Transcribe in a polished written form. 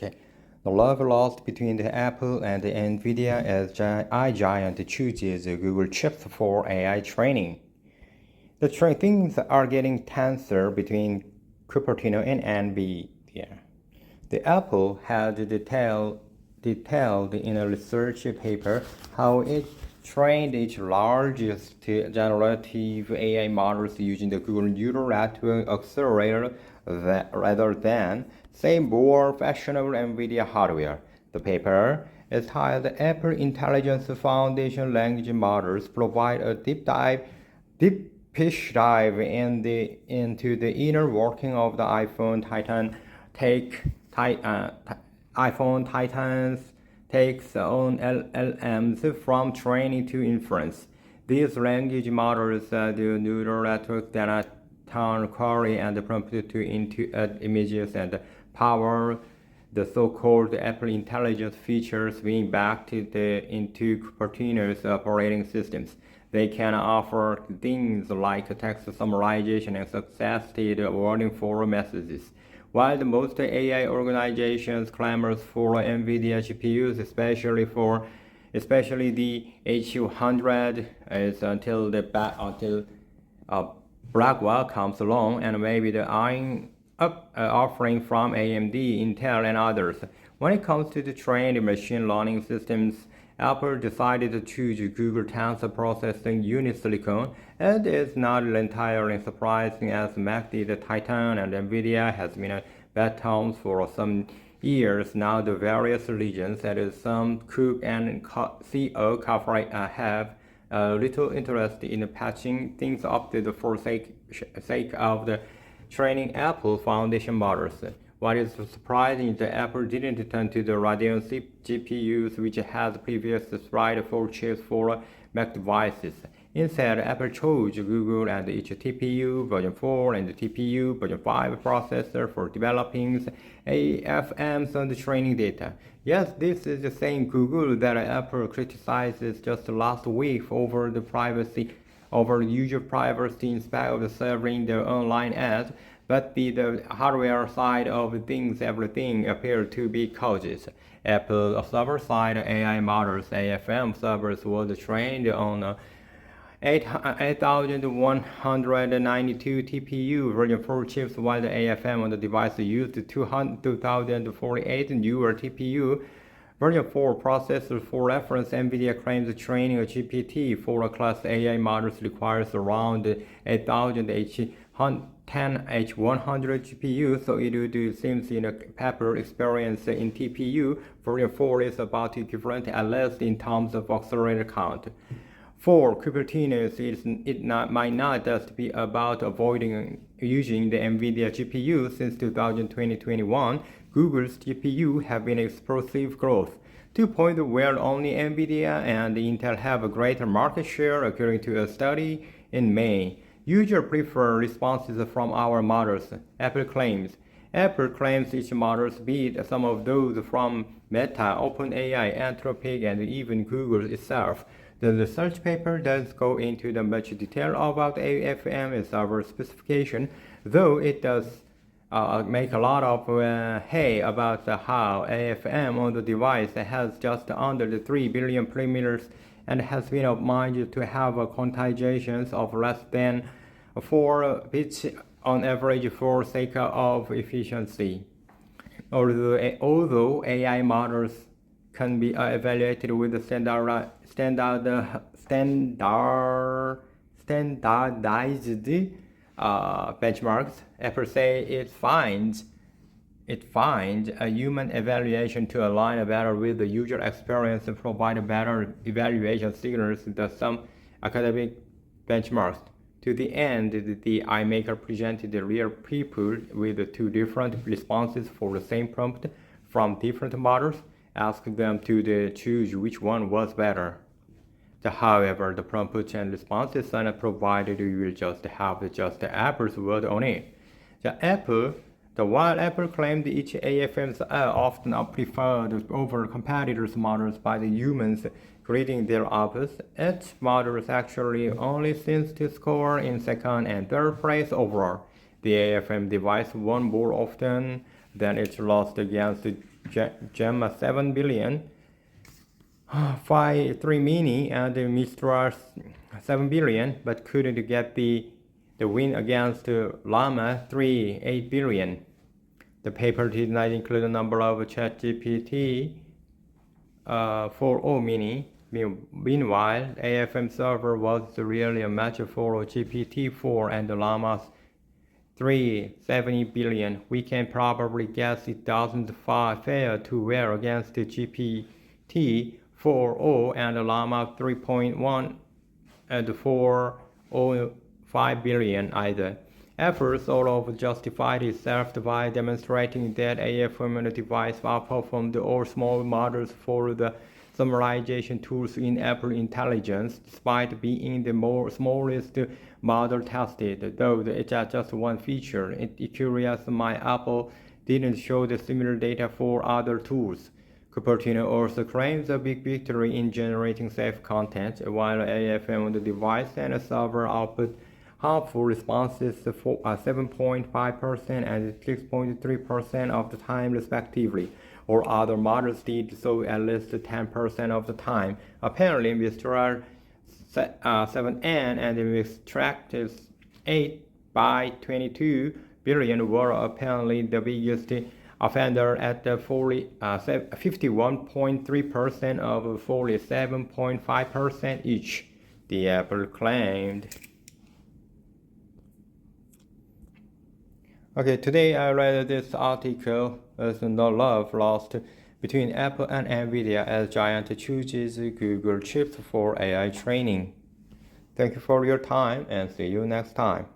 Okay. The love lost between the Apple and the Nvidia as iGiant chooses Google chips for AI training. The things are getting tenser between Cupertino and Nvidia. The Apple had detailed in a research paper how it trained its largest generative AI models using the Google Neural Network accelerator rather than, say, more fashionable NVIDIA hardware. The paper is titled Apple Intelligence Foundation Language Models provide a deepish dive into the inner working of the iPhone Titans takes on LLMs from training to inference. These language models do neural network data turn query and prompt to into images and power the so-called Apple Intelligence features being backed into Cupertino's operating systems. They can offer things like text summarization and suggested wording for messages. While the most AI organizations clamor for NVIDIA GPUs, especially the H200, is until Blackwell comes along and maybe the eyeing up offering from AMD, Intel, and others. When it comes to the trained machine learning systems, Apple decided to choose Google Tensor Processing Unit Silicon. It is not entirely surprising as MACD, the Titan, and NVIDIA has been bad terms for some years now. The various regions, that is, some Cook and CO coverage have little interest in patching things up to the sake of the training Apple foundation models. What is surprising is that Apple didn't turn to the Radeon GPUs, which has previously supplied 4 chips for Mac devices. Instead, Apple chose Google and each TPU version 4 and the TPU version 5 processor for developing AFMs on the training data. Yes, this is the same Google that Apple criticizes just last week over user privacy in spite of serving their online ads, but the hardware side of things, everything appeared to be causes. Apple server-side AI models, AFM servers, was trained on 8192 TPU version 4 chips, while the AFM on the device used 2048 newer TPU version 4 processors. For reference, NVIDIA claims training a GPT-4 class AI models requires around 8000 H100 GPU, so it seems in a paper experience in TPU version 4 is about equivalent, at least in terms of accelerator count. For Cupertino's, might not just be about avoiding using the NVIDIA GPU. Since 2020-21, Google's GPU have been explosive growth, to a point where only NVIDIA and Intel have a greater market share, according to a study in May. Users prefer responses from our models, Apple claims. Apple claims its models beat some of those from Meta, OpenAI, Anthropic, and even Google itself. The research paper does go into the much detail about AFM and server specification, though it does make a lot of hay about how AFM on the device has just under the 3 billion parameters and has been optimized to have quantizations of less than 4 bits on average for sake of efficiency. Although AI models can be evaluated with standardized benchmarks, Apple say it finds a human evaluation to align better with the user experience and provide better evaluation signals than some academic benchmarks. To the end, the iMaker presented the real people with 2 different responses for the same prompt from different models, asked them to choose which one was better. However, the prompt and responses are not provided. You will just have Apple's word on it. While Apple claimed each AFMs are often preferred over competitors' models by the humans grading their outputs, its models actually only seems to score in second and third place overall. The AFM device won more often than it lost against Gemma 7 billion, Phi 3 Mini and Mistral 7 billion, but couldn't get the win against Llama 3 8 billion. The paper did not include the number of ChatGPT 4.0 Mini. Meanwhile, AFM server was really a match for GPT-4 and Llama's 370 billion. We can probably guess it doesn't fare too well against the GPT 4.0 and Llama 3.1 and 4.05 billion either. Apple sort of justified itself by demonstrating that AFM device outperformed all small models for the summarization tools in Apple Intelligence, despite being the smallest model tested, though it's just one feature. It's curious my Apple didn't show the similar data for other tools. Cupertino also claims a big victory in generating safe content, while AFM on the device and server output harmful responses for 7.5% and 6.3% of the time respectively, or other models did so at least 10% of the time. Apparently, Mistral 7N and Mistral 8 by 22 billion were apparently the biggest offender at 51.3% of 47.5% each, the Apple claimed. Okay, today I read this article. There's no love lost between Apple and Nvidia as Giant chooses Google chips for AI training. Thank you for your time and see you next time.